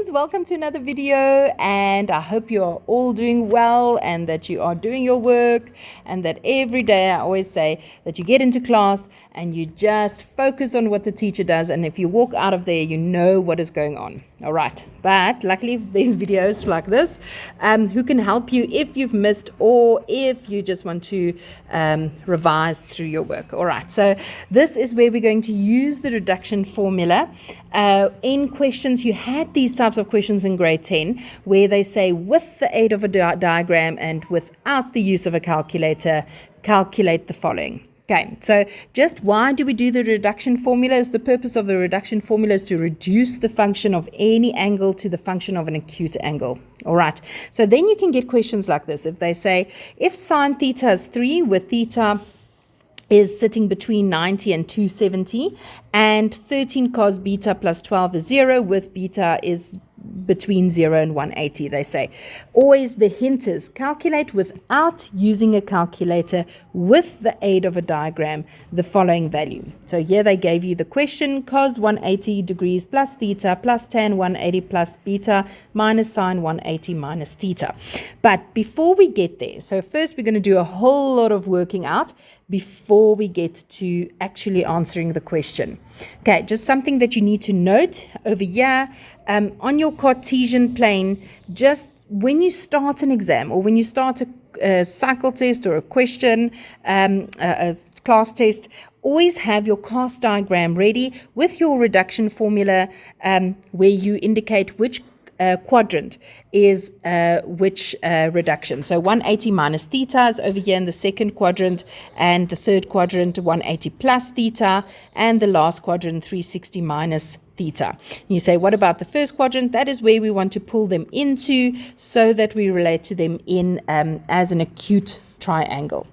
friends, welcome to another video, and I hope you are all doing well and that you are doing your work, and that every day I always say that you get into class and you just focus on what the teacher does, and if you walk out of there you know what is going on. All right, but luckily there's videos like this who can help you if you've missed or if you just want to revise through your work. All right, so this is where we're going to use the reduction formula. In questions, you had these types of questions in grade 10 where they say with the aid of a diagram and without the use of a calculator, calculate the following. Okay, so just why do we do the reduction formula? Is the purpose of the reduction formula is to reduce the function of any angle to the function of an acute angle. All right, so then you can get questions like this. If they say, if sine theta is 3 with theta is sitting between 90 and 270, and 13 cos beta plus 12 is 0 with beta is between 0 and 180, they say. Always the hint is calculate without using a calculator with the aid of a diagram the following value. So here they gave you the question, cos 180 degrees plus theta plus tan 180 plus beta minus sine 180 minus theta. But before we get there, so first we're going to do a whole lot of working out before we get to actually answering the question. Okay, just something that you need to note over here. On your Cartesian plane, just when you start an exam or when you start a cycle test or a question, a class test, always have your CAST diagram ready with your reduction formula where you indicate which quadrant is which reduction. So 180 minus theta is over here in the second quadrant, and the third quadrant 180 plus theta, and the last quadrant 360 minus theta. You say, what about the first quadrant? That is where we want to pull them into so that we relate to them in as an acute triangle.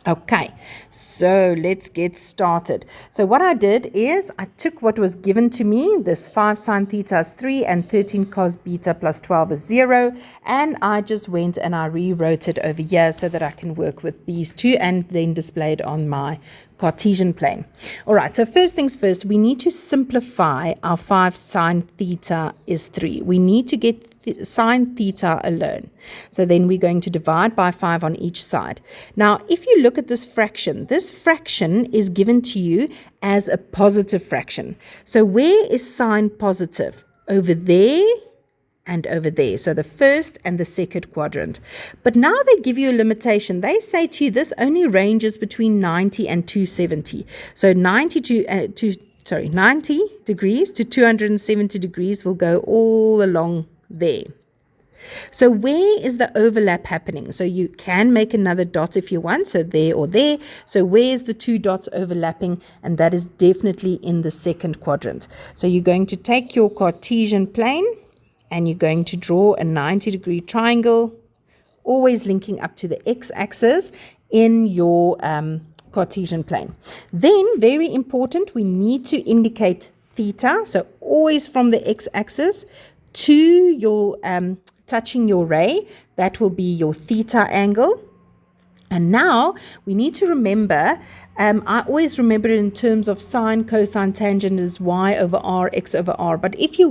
Okay, so let's get started. So what I did is I took what was given to me, this 5 sine theta is 3 and 13 cos beta plus 12 is 0, and I just went and I rewrote it over here so that I can work with these two and then display it on my Cartesian plane. All right, so first things first, we need to simplify our 5 sine theta is 3. We need to get sine theta alone. So then we're going to divide by 5 on each side. Now, if you look at this fraction is given to you as a positive fraction. So where is sine positive? Over there and over there. So the first and the second quadrant. But now they give you a limitation. They say to you this only ranges between 90 and 270. So 90 degrees to 270 degrees will go all along there. So where is the overlap happening? So you can make another dot if you want, so there or there. So where's the two dots overlapping? And that is definitely in the second quadrant. So you're going to take your Cartesian plane and you're going to draw a 90-degree triangle, always linking up to the x-axis in your Cartesian plane. Then, very important, we need to indicate theta. So always from the x-axis to your touching your ray, that will be your theta angle. And now we need to remember, I always remember it in terms of sine, cosine, tangent is y over r, x over r. But if you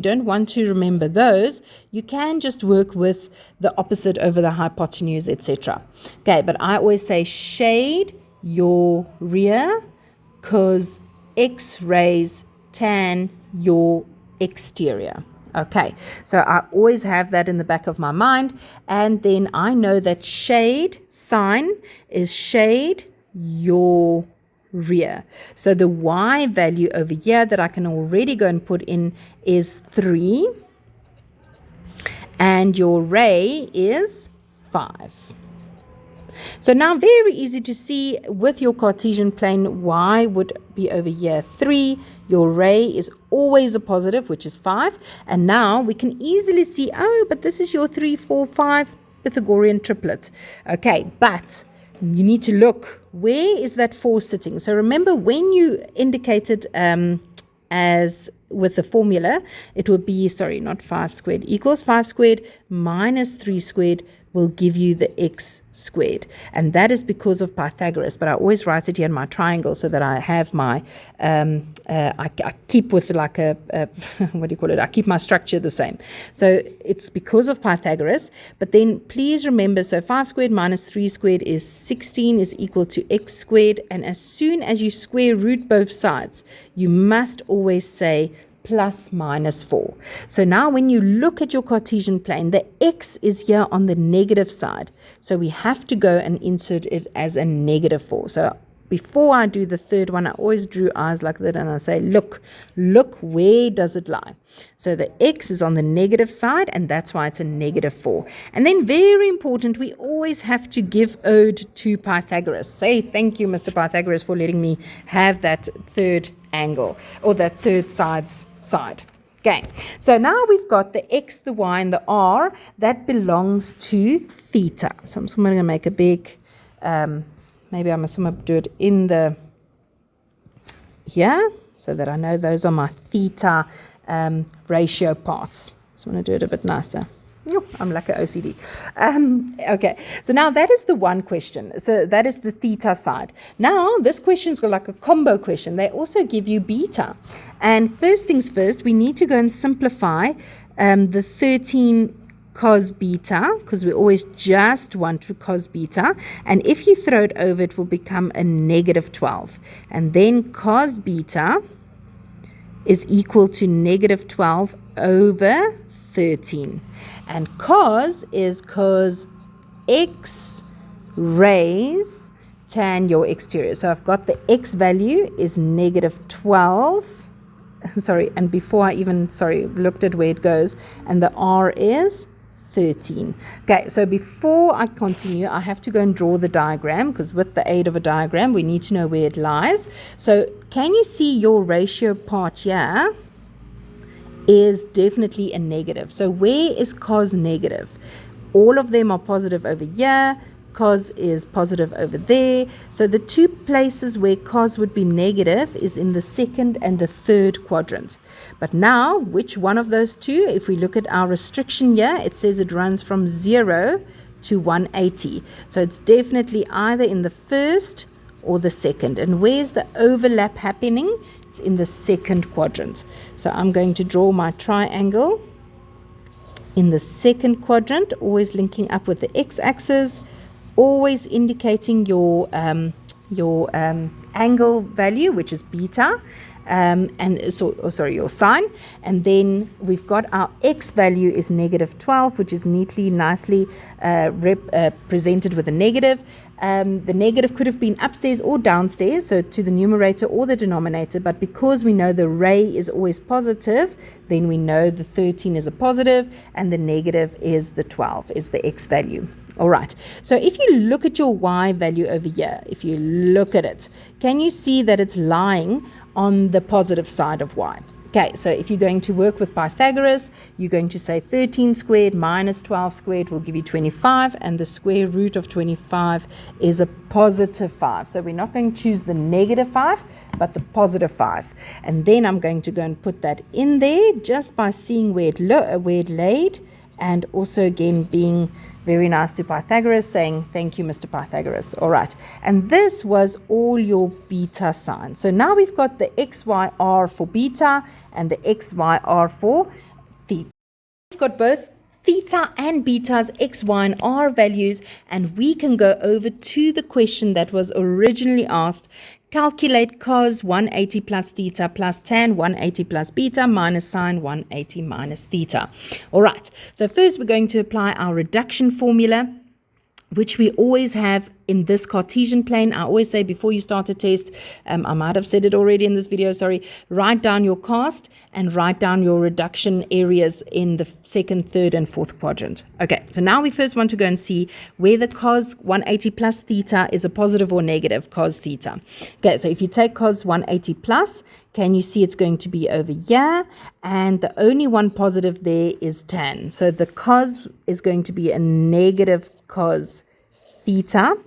don't want to remember those, you can just work with the opposite over the hypotenuse, etc. Okay, but I always say shade your rear, cos x rays tan your exterior. Okay, so I always have that in the back of my mind, and then I know that shade, sine, is shade your rear. So the y value over here that I can already go and put in is 3, and your ray is 5. So now very easy to see with your Cartesian plane, y would be over here 3. Your ray is always a positive, which is 5. And now we can easily see, oh, but this is your 3, 4, 5 Pythagorean triplet. Okay, but you need to look, where is that 4 sitting? So remember when you indicated as with the formula, it would be, not 5 squared equals 5 squared minus 3 squared will give you the x squared. And that is because of Pythagoras. But I always write it here in my triangle so that I have my, I keep with like a what do you call it? I keep my structure the same. So it's because of Pythagoras. But then please remember, so 5 squared minus 3 squared is 16 is equal to x squared. And as soon as you square root both sides, you must always say plus minus 4. So now when you look at your Cartesian plane, the x is here on the negative side. So we have to go and insert it as a negative 4. So before I do the third one, I always drew eyes like that and I say, look, where does it lie? So the x is on the negative side and that's why it's a negative 4. And then very important, we always have to give ode to Pythagoras. Say thank you, Mr. Pythagoras, for letting me have that third angle or that third side. Okay, so now we've got the x, the y, and the r that belongs to theta. So I'm just going to make a big, maybe I'm going to do it in the here so that I know those are my theta ratio parts. So I'm going to do it a bit nicer. I'm like an OCD. Okay, so now that is the one question. So that is the theta side. Now this question's got like a combo question. They also give you beta. And first things first, we need to go and simplify the 13 cos beta, because we always just want cos beta. And if you throw it over, it will become a negative 12. And then cos beta is equal to negative 12 over 13. And cos is cos x raised tan your exterior. So I've got the x value is negative 12. Sorry, and before I even, looked at where it goes, and the r is 13. Okay, so before I continue, I have to go and draw the diagram, because with the aid of a diagram, we need to know where it lies. So can you see your ratio part here? Is definitely a negative. So where is cos negative? All of them are positive over here. Cos is positive over there. So the two places where cos would be negative is in the second and the third quadrant. But now, which one of those two? If we look at our restriction here, it says it runs from 0 to 180. So it's definitely either in the first or the second. And where's the overlap happening? It's in the second quadrant. So I'm going to draw my triangle in the second quadrant, always linking up with the x-axis, always indicating your angle value, which is beta, your sine. And then we've got our x value is negative 12, which is nicely presented with a negative. The negative could have been upstairs or downstairs, so to the numerator or the denominator, but because we know the ray is always positive, then we know the 13 is a positive and the negative is the 12, is the x value. All right, so if you look at your y value over here, if you look at it, can you see that it's lying on the positive side of y? Okay, so if you're going to work with Pythagoras, you're going to say 13 squared minus 12 squared will give you 25, and the square root of 25 is a positive 5. So we're not going to choose the negative 5, but the positive 5. And then I'm going to go and put that in there just by seeing where it laid, and also again being very nice to Pythagoras, saying thank you, Mr. Pythagoras. All right, and this was all your beta sign. So now we've got the x, y, r for beta and the x, y, r for theta. We've got both theta and beta's x, y, and r values, and we can go over to the question that was originally asked. Calculate cos 180 plus theta plus tan 180 plus beta minus sine 180 minus theta. All right, so first we're going to apply our reduction formula, which we always have in this Cartesian plane. I always say before you start a test, I might have said it already in this video, write down your cast and write down your reduction areas in the second, third, and fourth quadrant. Okay, so now we first want to go and see whether cos 180 plus theta is a positive or negative cos theta. Okay, so if you take cos 180 plus, can you see it's going to be over here? And the only one positive there is tan. So the cos is going to be a negative cos theta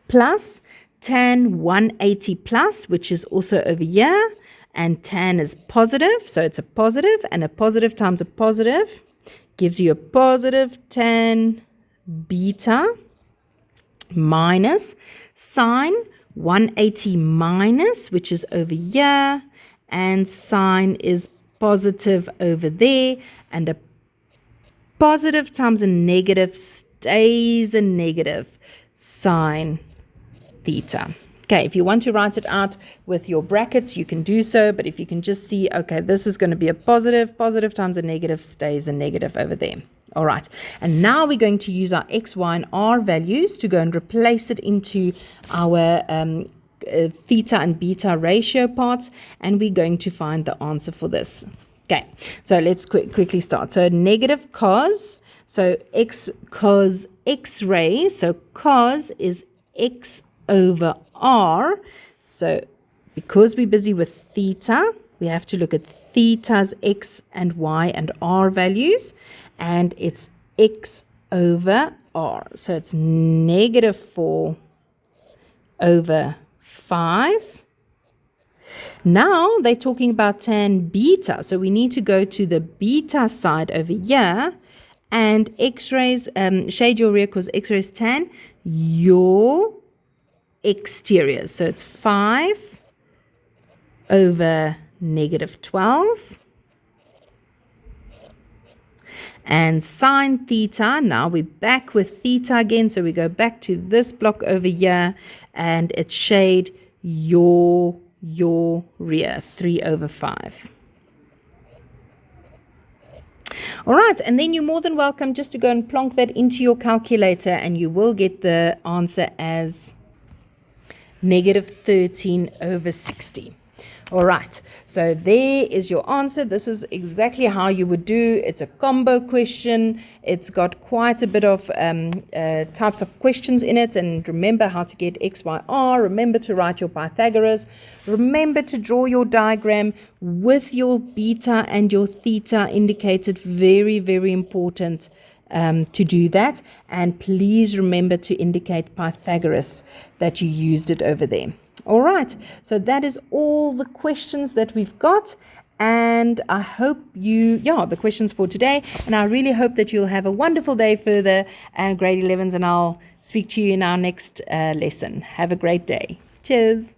plus tan 180 plus, which is also over here. And tan is positive, so it's a positive, and a positive times a positive gives you a positive tan beta minus sine 180 minus, which is over here, and sine is positive over there, and a positive times a negative stays a negative sine theta. Okay, if you want to write it out with your brackets, you can do so, but if you can just see, okay, this is going to be a positive, positive times a negative stays a negative over there. All right, and now we're going to use our x, y, and r values to go and replace it into our theta and beta ratio parts, and we're going to find the answer for this. Okay, so let's quickly start. So negative cos, so x cos x-ray, so cos is x over r. So because we're busy with theta, we have to look at theta's x and y and r values, and it's x over r. So it's negative 4 over 5. Now they're talking about tan beta, so we need to go to the beta side over here, and x-rays, shade your rear because x-rays tan your exterior. So it's 5 over negative 12. And sine theta, now we're back with theta again, so we go back to this block over here, and it's shade your rear, 3 over 5. All right, and then you're more than welcome just to go and plonk that into your calculator, and you will get the answer as negative 13 over 60. All right, so there is your answer. This is exactly how you would do. It's a combo question. It's got quite a bit of types of questions in it. And remember how to get x, y, r. Remember to write your Pythagoras. Remember to draw your diagram with your beta and your theta indicated. Very, very important to do that. And please remember to indicate Pythagoras that you used it over there. All right, so that is all the questions that we've got, and I hope the questions for today, and I really hope that you'll have a wonderful day further, grade 11s, and I'll speak to you in our next lesson. Have a great day. Cheers.